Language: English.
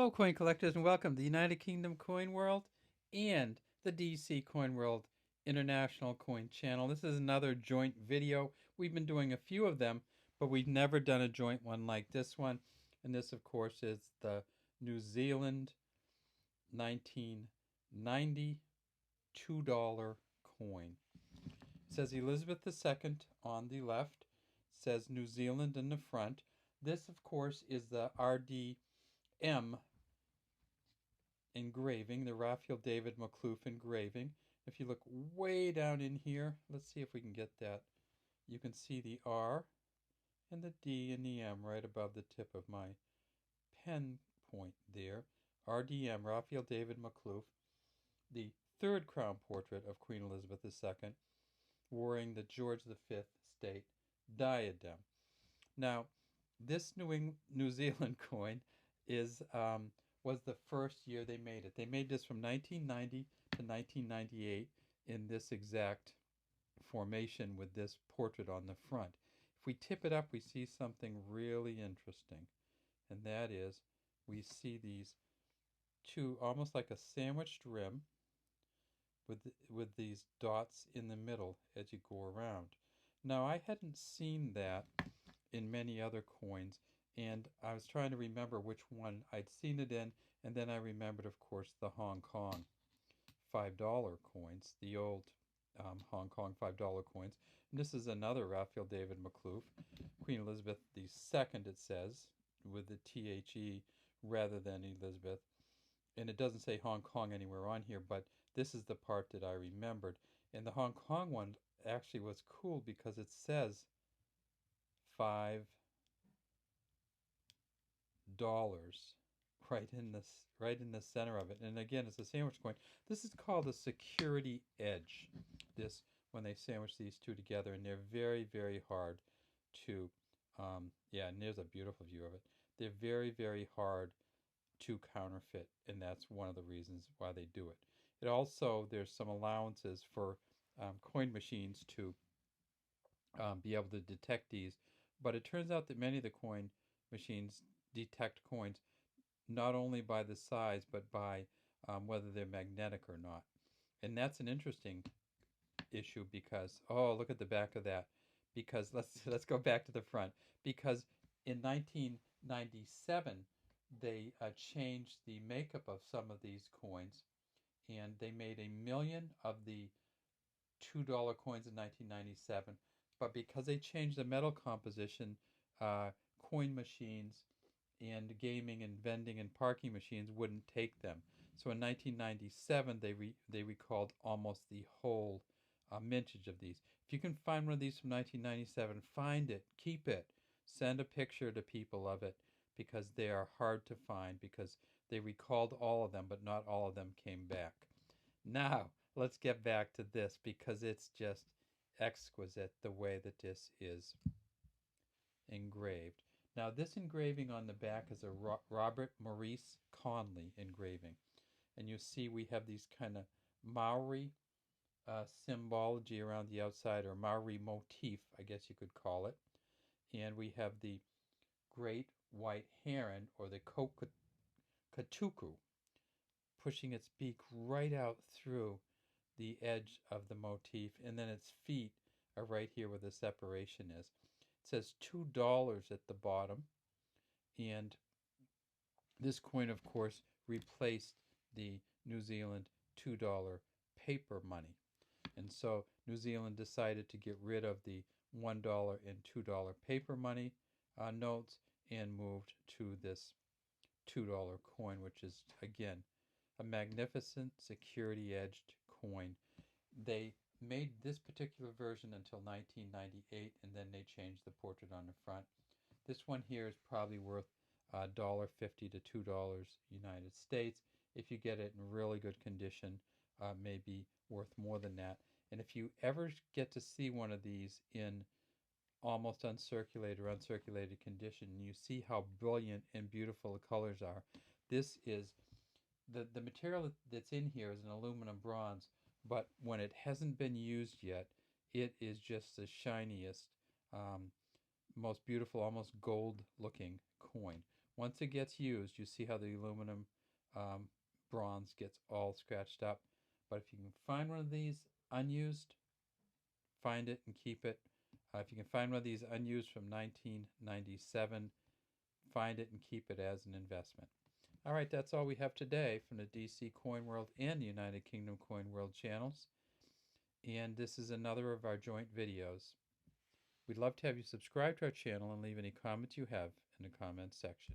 Hello, coin collectors, and welcome to the United Kingdom Coin World and the DC Coin World International Coin Channel. This is another joint video. We've been doing a few of them, but we've never done a joint one like this one. And this, of course, is the New Zealand 1990 $2 coin. It says Elizabeth II on the left, it says New Zealand in the front. This, of course, is the RDM engraving, the Raphael David Makloof engraving. If you look way down in here, let's see if we can get that. You can see the R and the D and the M right above the tip of my pen point there. RDM, Raphael David Makloof, the third crown portrait of Queen Elizabeth II, wearing the George V state diadem. Now, this New Zealand coin is was the first year they made it. They made this from 1990 to 1998 in this exact formation with this portrait on the front. If we tip it up, we see something really interesting, and that is we see these two, almost like a sandwiched rim with these dots in the middle as you go around. Now, I hadn't seen that in many other coins, and I was trying to remember which one I'd seen it in, and then I remembered, of course, the Hong Kong $5 coins, the old Hong Kong $5 coins. And this is another Raphael David Makloof, Queen Elizabeth II, it says, with the THE rather than Elizabeth. And it doesn't say Hong Kong anywhere on here, but this is the part that I remembered. And the Hong Kong one actually was cool because it says $5 right in the center of it. And again, it's a sandwich coin. This is called a security edge. This, when they sandwich these two together, and they're very, very hard to yeah, and there's a beautiful view of it. They're very, very hard to counterfeit, and that's one of the reasons why they do it. It also, there's some allowances for coin machines to be able to detect these, but it turns out that many of the coin machines detect coins not only by the size but by whether they're magnetic or not. And that's an interesting issue because, oh, look at the back of that. Because let's go back to the front. Because in 1997 they changed the makeup of some of these coins, and they made 1,000,000 of the $2 coins in 1997. But because they changed the metal composition, coin machines and gaming and vending and parking machines wouldn't take them. So in 1997, they recalled almost the whole mintage of these. If you can find one of these from 1997, find it, keep it, send a picture to people of it, because they are hard to find, because they recalled all of them, but not all of them came back. Now, let's get back to this, because it's just exquisite the way that this is engraved. Now, this engraving on the back is a Robert Maurice Conley engraving. And you see we have these kind of Maori symbology around the outside, or Maori motif, I guess you could call it. And we have the great white heron, or the Kotuku, pushing its beak right out through the edge of the motif, and then its feet are right here where the separation is. It says $2 at the bottom, and this coin, of course, replaced the New Zealand $2 paper money. And so New Zealand decided to get rid of the $1 and $2 paper money notes and moved to this $2 coin, which is, again, a magnificent security-edged coin. They made this particular version until 1998, and then they changed the portrait on the front. This one here is probably worth $1.50 to $2 United States. If you get it in really good condition, maybe worth more than that. And if you ever get to see one of these in almost uncirculated or uncirculated condition, you see how brilliant and beautiful the colors are. This is the material that's in here is an aluminum bronze, but when it hasn't been used yet, it is just the shiniest, most beautiful, almost gold looking coin. Once it gets used, you see how the aluminum bronze gets all scratched up. But if you can find one of these unused, find it and keep it. If you can find one of these unused from 1997, find it and keep it as an investment. All right, that's all we have today from the DC Coin World and the United Kingdom Coin World channels. And this is another of our joint videos. We'd love to have you subscribe to our channel and leave any comments you have in the comments section.